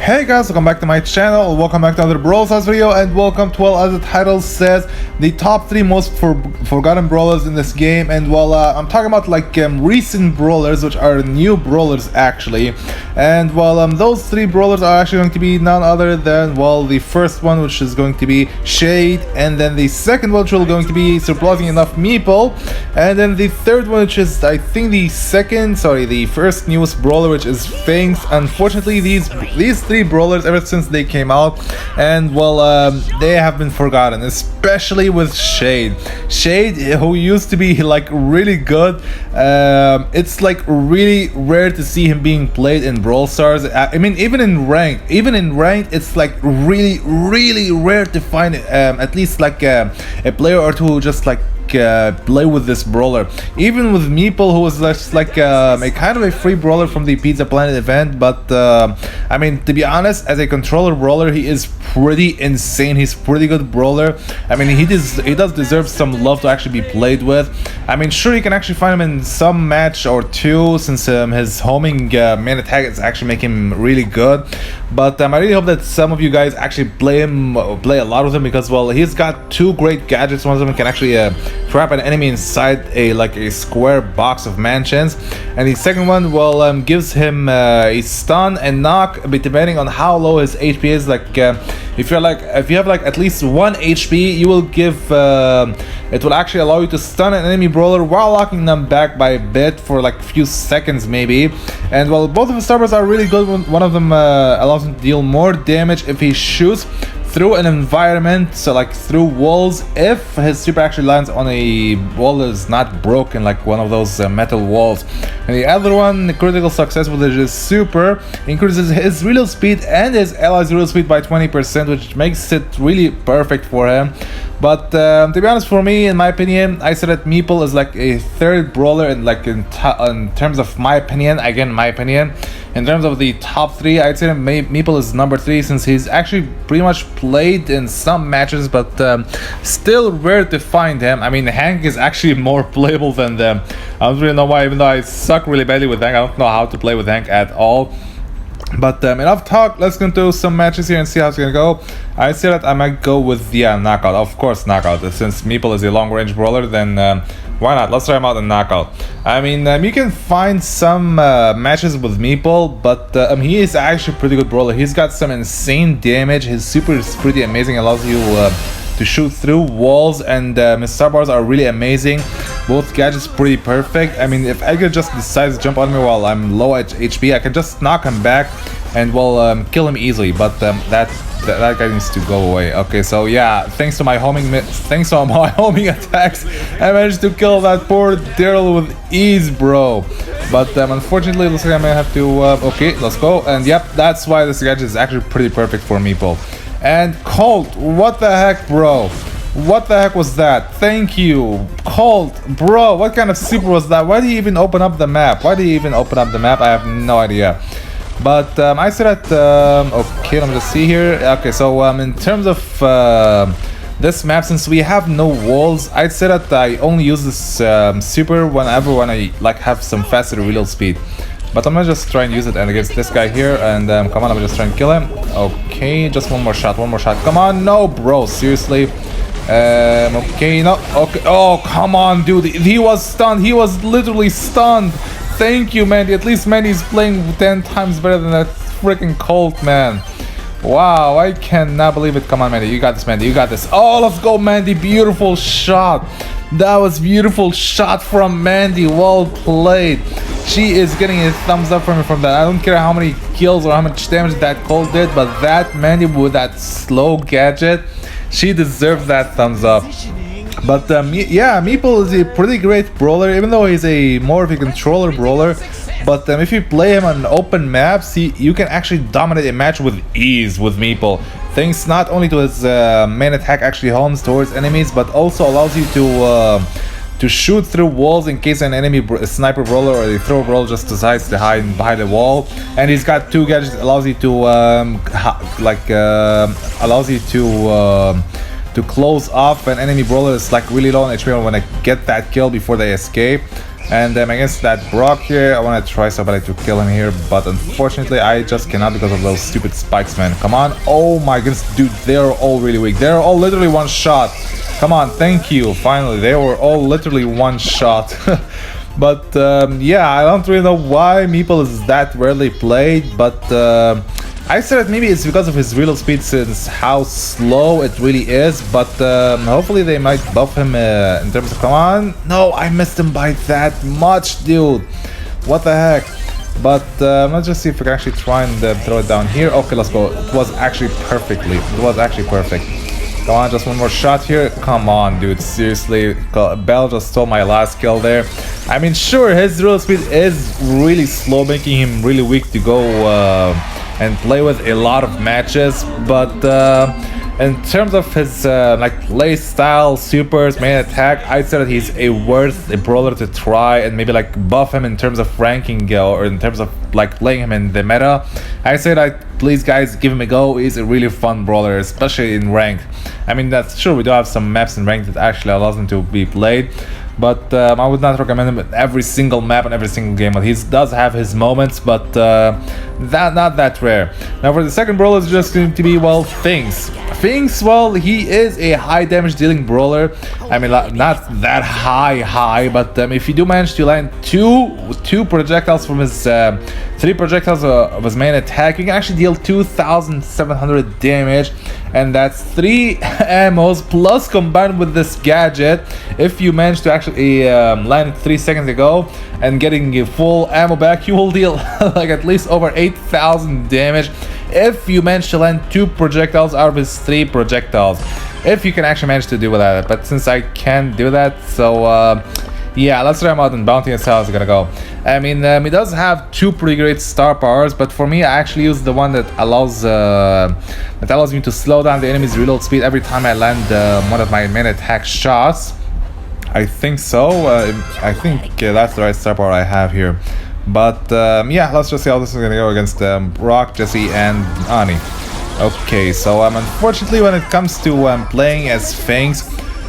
Hey guys, welcome back to my channel, welcome back to another Brawlers video, and welcome to, well, as the title says, the top 3 most forgotten brawlers in this game. And well, I'm talking about like recent brawlers, which are new brawlers actually. And well, those 3 brawlers are actually going to be none other than, well, the first one, which is going to be Shade, and then the second one, which is going to be, surprisingly enough, Meeple, and then the third one, which is, I think, the first newest brawler, which is Fangs. Unfortunately, these 3 brawlers, ever since they came out, and well, they have been forgotten, especially with Shade, who used to be like really good. It's like really rare to see him being played in Brawl Stars. I mean, even in ranked, it's like really rare to find at least like a player or two who just like play with this brawler. Even with Meeple, who was just like a kind of a free brawler from the Pizza Planet event, but I mean, to be honest, as a controller brawler, he is pretty insane. He's pretty good brawler. I mean, he does deserve some love to actually be played with. I mean, sure, you can actually find him in some match or two, since his homing main attack is actually making him really good. But I really hope that some of you guys actually play a lot with him, because well, he's got 2 great gadgets. One of them can actually trap an enemy inside a square box of mansions, and the second one, well, gives him a stun and knock, depending on how low his HP is. Like if you have like at least 1 HP, you will give it will actually allow you to stun an enemy brawler while locking them back by a bit for like a few seconds maybe. And well, both of his starbars are really good. One of them allows him to deal more damage if he shoots through an environment, so like through walls, if his super actually lands on a wall that is not broken, like one of those metal walls. And the other one, the critical success with his super, increases his reload speed and his allies' reload speed by 20%, which makes it really perfect for him. But to be honest, for me, in my opinion, I said that Meeple is like a 3rd brawler, and like in terms of my opinion, again my opinion, in terms of the top 3, I'd say that Meeple is number 3, since he's actually pretty much played in some matches, but still rare to find him. I mean, Hank is actually more playable than them. I don't really know why, even though I suck really badly with Hank. I don't know how to play with Hank at all. But enough talk, let's go into some matches here and see how it's gonna go. I say that I might go with the knockout, of course knockout. Since Meeple is a long range brawler, then why not? Let's try him out in knockout. I mean, you can find some matches with Meeple, but he is actually a pretty good brawler. He's got some insane damage. His super is pretty amazing, allows you to shoot through walls, and his star bars are really amazing. Both gadgets pretty perfect. I mean, if Edgar just decides to jump on me while I'm low at HP, I can just knock him back and well kill him easily. But that guy needs to go away. Okay, so yeah, thanks to my homing attacks, I managed to kill that poor Daryl with ease, bro. But unfortunately, looks like I may have to. Okay, let's go. And yep, that's why this gadget is actually pretty perfect for Meeple. And Colt, what the heck, bro? What the heck was that? Thank you, Colt, bro. What kind of super was that? Why do you even open up the map? I have no idea. But I said that okay, let me just see here. Okay, so in terms of this map, since we have no walls, I'd say that I only use this super when I like have some faster reload speed. But I'm gonna just try and use it and against this guy here, and come on, I'm just trying to kill him. Okay, just one more shot. Come on, no, bro, seriously. Okay, no, okay. Oh, come on, dude. He was stunned. He was literally stunned. Thank you, Mandy. At least Mandy's playing 10 times better than that freaking Colt, man. Wow, I cannot believe it. Come on, Mandy. You got this, Mandy. You got this. Oh, let's go, Mandy. Beautiful shot. That was beautiful shot from Mandy. Well played. She is getting a thumbs up from me from that. I don't care how many kills or how much damage that Colt did, but that Mandy with that slow gadget, she deserves that thumbs up. But yeah, Meeple is a pretty great brawler, even though he's a more of a controller brawler. But if you play him on open maps, you can actually dominate a match with ease with Meeple. Thanks not only to his main attack actually homes towards enemies, but also allows you to shoot through walls in case an enemy sniper brawler or a throw brawler just decides to hide behind a wall. And he's got 2 gadgets that allows you to close off an enemy brawler is like really low on HP when I get that kill before they escape. And against that Brock here, I want to try somebody to kill him here, but unfortunately I just cannot because of those stupid spikes, man. Come on. Oh my goodness, dude, they're all really weak. They're all literally one shot. Come on, thank you. Finally, they were all literally one shot. But yeah, I don't really know why Meeple is that rarely played, but I said that maybe it's because of his real speed since how slow it really is, but hopefully they might buff him in terms of... Come on! No, I missed him by that much, dude! What the heck? But let's just see if we can actually try and throw it down here. Okay, let's go. It was actually perfectly. It was actually perfect. Come on, just one more shot here. Come on, dude. Seriously. Bell just stole my last kill there. I mean, sure, his real speed is really slow, making him really weak to go and play with a lot of matches, but in terms of his like play style, supers, main attack, I'd say that he's worth a brawler to try and maybe like buff him in terms of ranking or in terms of like playing him in the meta. I say that please guys give him a go. He's a really fun brawler, especially in ranked. I mean, that's true, we do have some maps in ranked that actually allows him to be played, but I would not recommend him in every single map and every single game. But he does have his moments, but not that rare. Now for the second brawler is just going to be, well, Things. Things, well, he is a high damage dealing brawler. I mean, not that high, but if you do manage to land two projectiles from his 3 projectiles of his main attack, you can actually deal 2,700 damage, and that's 3 ammos plus combined with this gadget. If you manage to actually land it 3 seconds ago and getting a full ammo back, you will deal like at least over 8,000 damage if you manage to land 2 projectiles out of his 3 projectiles, if you can actually manage to do that. But since I can't do that, so yeah, let's try him out and bounty and see how it's gonna go. I mean, he does have 2 pretty great star powers, but for me, I actually use the one that allows me to slow down the enemy's reload speed every time I land one of my main attack shots. I think so. I think that's the right star power I have here. But yeah, let's just see how this is gonna go against Brock, Jesse, and Ani. Okay, so unfortunately, when it comes to playing as Fangs,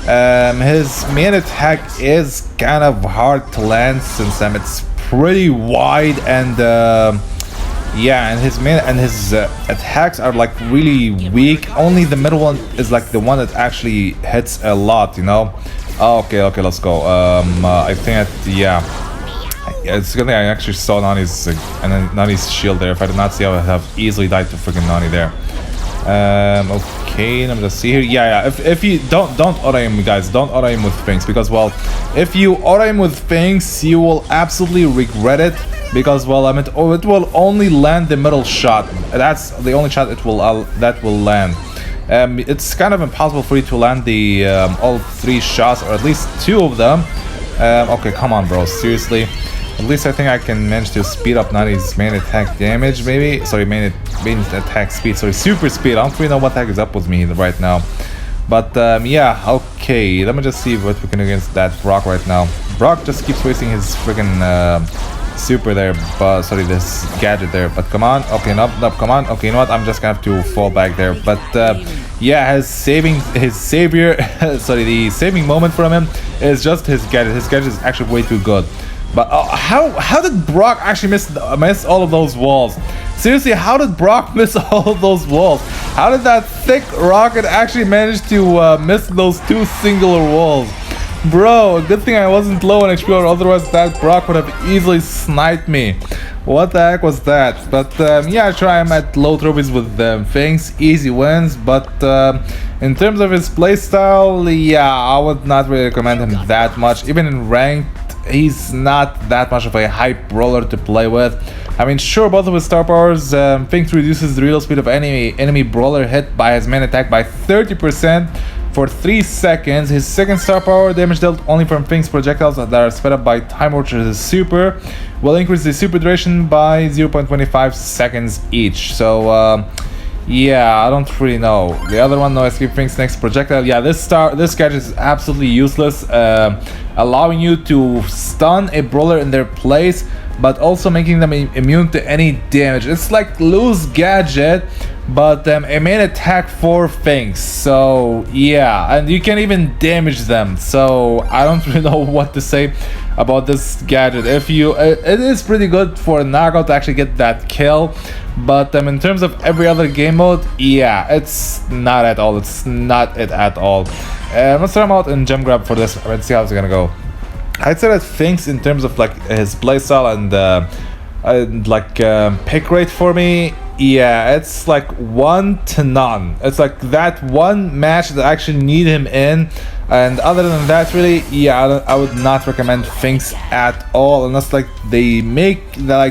his main attack is kind of hard to land since it's pretty wide, and yeah, and his attacks are like really weak. Only the middle one is like the one that actually hits a lot, you know. Okay, let's go. I think that, yeah, it's good thing I actually saw Nani's shield there. If I did not see, I would have easily died to freaking Nani there. Okay, let me just see here. Yeah. If you don't auto aim, guys, don't auto aim with Fangs, because, well, if you auto aim with Fangs, you will absolutely regret it, because, well, I mean, it will only land the middle shot. That's the only shot it will land. It's kind of impossible for you to land the all 3 shots, or at least 2 of them. Okay, come on, bro, seriously. At least I think I can manage to speed up Nani's main attack damage, maybe. Sorry, main attack speed. Sorry, super speed. I don't really know what the heck is up with me right now. But yeah, okay. Let me just see what we can do against that Brock right now. Brock just keeps wasting his freaking super there, but sorry, this gadget there. But come on. Okay, nope, come on. Okay, you know what? I'm just gonna have to fall back there. But yeah, his savior, sorry, the saving moment from him is just his gadget. His gadget is actually way too good. But how did Brock actually miss all of those walls? Seriously, how did Brock miss all of those walls? How did that thick rocket actually manage to miss those 2 singular walls? Bro, good thing I wasn't low on HP, or otherwise that Brock would have easily sniped me. What the heck was that? But yeah, I try him at low trophies with Fangs, easy wins. But in terms of his playstyle, yeah, I would not really recommend him that much. Even in ranked, he's not that much of a hype brawler to play with. I mean, sure, both of his star powers, Fangs reduces the real speed of any enemy brawler hit by his main attack by 30% for 3 seconds. His second star power, damage dealt only from Fangs projectiles that are sped up by time, which is super, will increase the super duration by 0.25 seconds each. So yeah, I don't really know. The other one, no escape Fangs next projectile. Yeah, this gadget is absolutely useless, allowing you to stun a brawler in their place, but also making them immune to any damage. It's like loose gadget, but it main attack 4 things, so yeah, and you can even damage them, so I don't really know what to say about this gadget. If you it is pretty good for a knockout to actually get that kill, but in terms of every other game mode, yeah, it's not at all. It's not it at all. Let's try him out and gem grab for this. Let's see how it's gonna go. I'd say that things in terms of like his playstyle and like pick rate for me, yeah, it's like 1 to none. It's like that one match that I actually need him in, and other than that, really, yeah, I would not recommend things at all, unless like they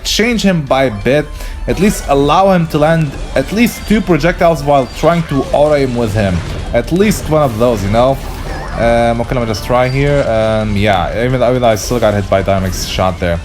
change him by a bit. At least allow him to land at least 2 projectiles while trying to auto aim with him. At least one of those, you know. Okay, let me just try here. Yeah, even though I still got hit by Dynamic's shot there.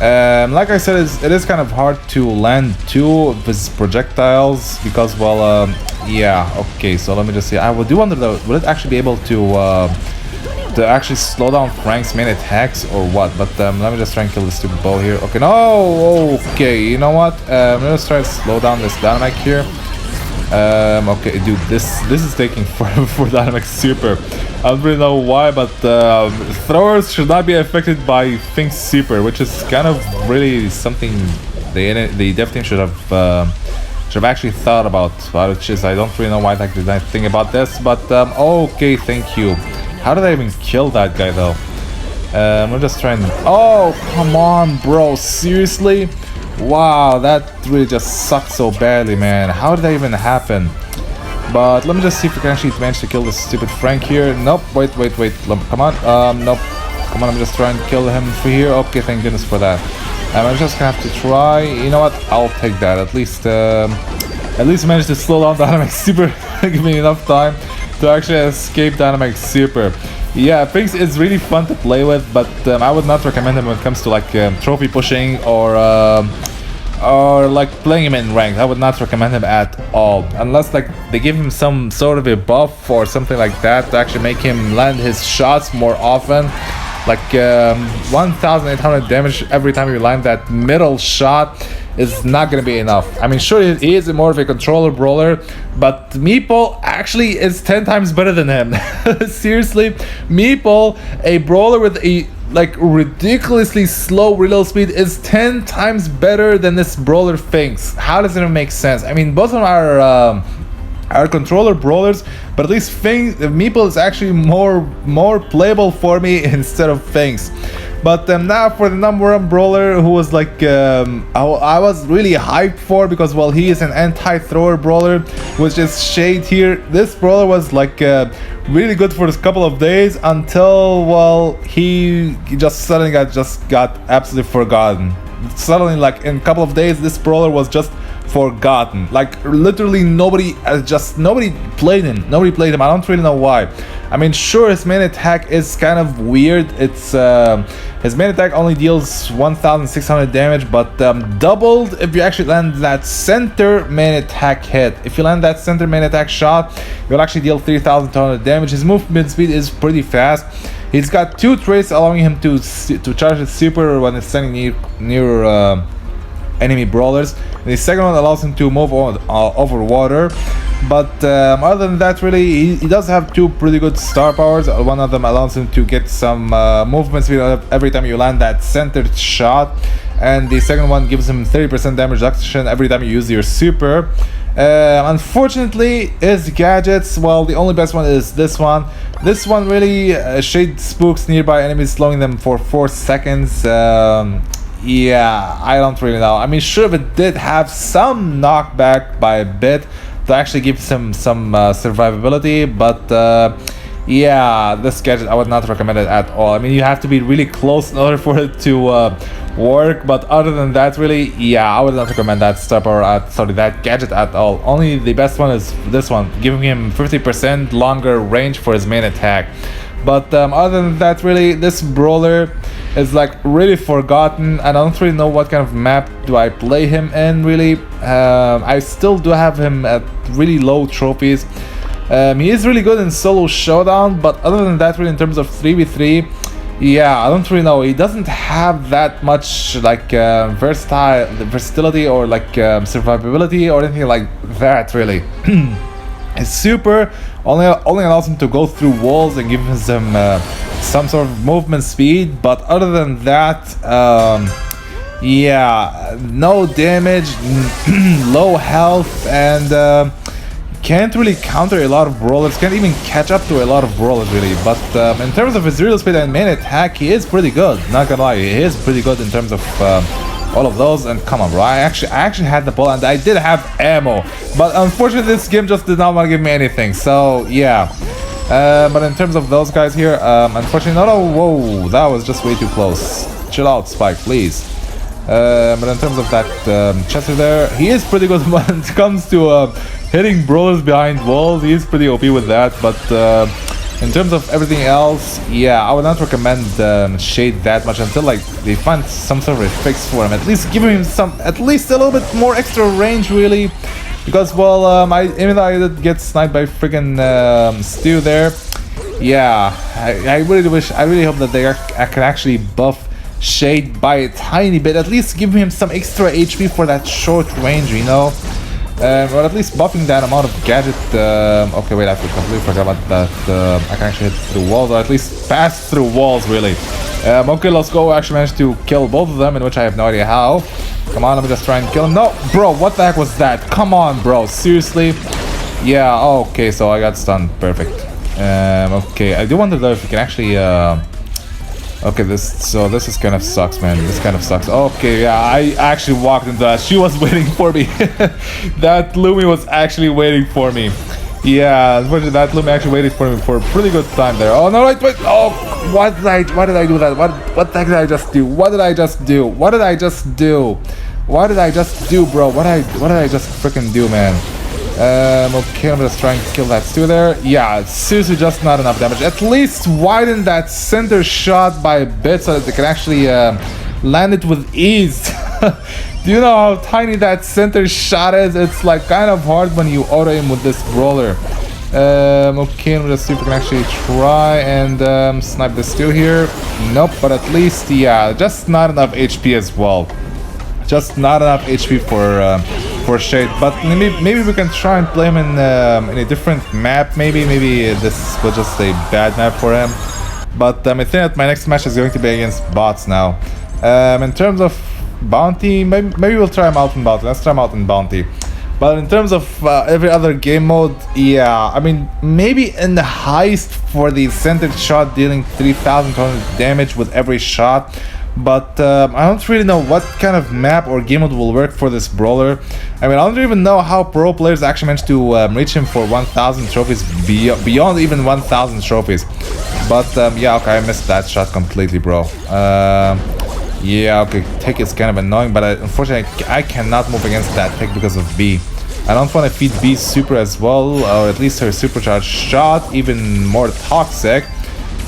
Like I said, it is kind of hard to land 2 of his projectiles because, well, yeah. Okay, so let me just see. I do wonder though, will it actually be able to actually slow down Frank's main attacks or what? But let me just try and kill this stupid bow here. Okay, no. Okay, you know what? Let me just try to slow down this Dynamic here. Okay, dude, this is taking forever for Dynamic Super. I don't really know why, but throwers should not be affected by Think Super, which is kind of really something the dev team should have actually thought about. Which is, I don't really know why they didn't think about this, but okay, thank you. How did I even kill that guy though? We're just trying. Oh, come on, bro, seriously? Wow, that really just sucked so badly, man. How did that even happen? But let me just see if we can actually manage to kill this stupid Frank here. Nope, wait. Come on, nope. Come on, I'm just trying to kill him for here. Okay, thank goodness for that. I'm just gonna have to try. You know what? I'll take that. At least manage to slow down Dynamic Super. Give me enough time to actually escape Dynamic Super. Yeah, Finks is really fun to play with, but I would not recommend him when it comes to like trophy pushing or like playing him in ranked. I would not recommend him at all, unless like they give him some sort of a buff or something like that to actually make him land his shots more often. Like 1,800 damage every time you land that middle shot is not gonna be enough. I mean, sure, he is more of a controller brawler, but Meeple actually is 10 times better than him. Seriously, Meeple, a brawler with a like ridiculously slow reload speed, is 10 times better than this brawler thinks. How does it even make sense? I mean, both of them are controller brawlers, but at least Meeple is actually more playable for me instead of Finks. But now for the #1 brawler, who was like I was really hyped for, because well, he is an anti-thrower brawler, which is Shade here. This brawler was like really good for a couple of days until, well, he just suddenly got absolutely forgotten. Suddenly, like in a couple of days, this brawler was just forgotten. Like literally nobody played him. I don't really know why. I mean, sure, his main attack is kind of weird. It's his main attack only deals 1,600 damage, but doubled if you actually land that center main attack hit. If you land that center main attack shot, you'll actually deal 3,200 damage. His movement speed is pretty fast. He's got 2 traits allowing him to charge his super when it's standing near enemy brawlers. And the second one allows him to move over water. But other than that, really, he does have 2 pretty good star powers. One of them allows him to get some movement speed every time you land that centered shot, and the second one gives him 30% damage reduction every time you use your super. Unfortunately, his gadgets, well, the only best one is this one. This one really shade spooks nearby enemies, slowing them for 4 seconds. Yeah, I don't really know. I mean, sure, if it did have some knockback by a bit to actually give some survivability, but yeah, this gadget I would not recommend it at all. I mean, you have to be really close in order for it to work, but other than that, really, yeah, I would not recommend that that gadget at all. Only the best one is this one, giving him 50% longer range for his main attack. But other than that, really, this brawler is like really forgotten. I don't really know what kind of map do I play him in, really. I still do have him at really low trophies. He is really good in solo showdown, but other than that, really, in terms of 3v3, Yeah, I don't really know. He doesn't have that much like versatility or like survivability or anything like that really. His super only allows him to go through walls and gives him some sort of movement speed, but other than that, yeah, no damage, low health, and can't really counter a lot of brawlers, can't even catch up to a lot of brawlers really. But in terms of his real speed and main attack, he is pretty good, not gonna lie. He is pretty good in terms of all of those. And come on bro, I actually had the ball and I did have ammo, but unfortunately this game just did not want to give me anything, so yeah. But in terms of those guys here, unfortunately, no, whoa, that was just way too close. Chill out, Spike, please. But in terms of that Chester there, he is pretty good when it comes to hitting brawlers behind walls. He is pretty OP with that, but in terms of everything else, yeah, I would not recommend Shade that much until like they find some sort of a fix for him. At least give him at least a little bit more extra range really, because well, even though I did get sniped by freaking Stu there, yeah, I really hope that I can actually buff Shade by a tiny bit, at least give him some extra HP for that short range, you know, or at least buffing that amount of gadget. Okay, wait, I completely forgot about that. I can actually hit through walls, or at least pass through walls, really. Okay, let's go. I actually managed to kill both of them, in which I have no idea how. Come on, let me just try and kill him. No, bro, what the heck was that? Come on, bro, seriously? Yeah, okay, so I got stunned. Perfect. Okay, I do wonder though if you can actually okay, this is kind of sucks, man. This kind of sucks. Okay, yeah, I actually walked into that. She was waiting for me. That Lumi was actually waiting for me. Yeah, unfortunately, that Lumi actually waited for me for a pretty good time there. Oh no, wait. Oh, why did I do that? What the heck did I just do? What did I just do? What did I just do? What did I just do, bro? What did I just freaking do, man? Okay, I'm just trying to kill that Stu there. Yeah, it's seriously just not enough damage. At least widen that center shot by a bit so that they can actually land it with ease. Do you know how tiny that center shot is? It's like kind of hard when you auto aim with this brawler. Okay, let's see if we can actually try and snipe this Stu here. Nope, but at least, yeah, just not enough HP as well. Just not enough HP for Shade, but maybe we can try and play him in a different map. Maybe this was just a bad map for him. But I think that my next match is going to be against bots now. In terms of bounty, maybe we'll try him out in bounty. Let's try him out in bounty. But in terms of every other game mode, yeah, I mean, maybe in the heist for the centered shot dealing 3,200 damage with every shot. But I don't really know what kind of map or game mode will work for this brawler. I mean, I don't even know how pro players actually managed to reach him for 1,000 trophies, beyond even 1,000 trophies. But yeah, okay, I missed that shot completely, bro. Yeah, okay, Tick is kind of annoying, but unfortunately I cannot move against that Tick because of B. I don't want to feed B's super as well, or at least her supercharged shot, even more toxic.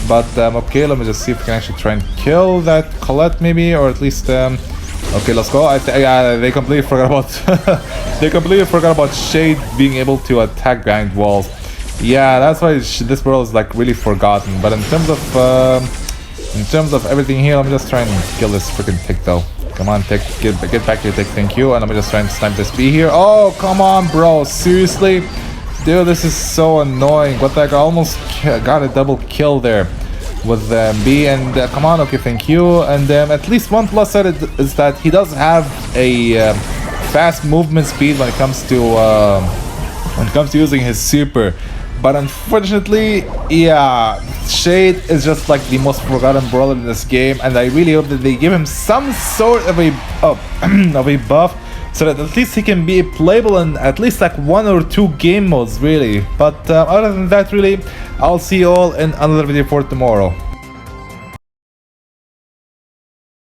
But okay, let me just see if we can actually try and kill that Colette maybe, or at least okay, let's go. Yeah, they completely forgot about Shade being able to attack behind walls. Yeah, that's why this world is like really forgotten. But in terms of everything here, let me just try and kill this freaking Tick though. Come on, Tick, get back to your Tick, thank you. And let me just try and snipe this B here. Oh, come on, bro, seriously? Dude, this is so annoying. What the heck, I almost got a double kill there with B. And come on, okay, thank you. And at least one plus side is that he does have a fast movement speed when it comes to using his super. But unfortunately, yeah, Shade is just like the most forgotten brawler in this game, and I really hope that they give him some sort of a of a buff, so that at least he can be playable in at least like 1 or 2 game modes, really. But other than that, really, I'll see you all in another video for tomorrow.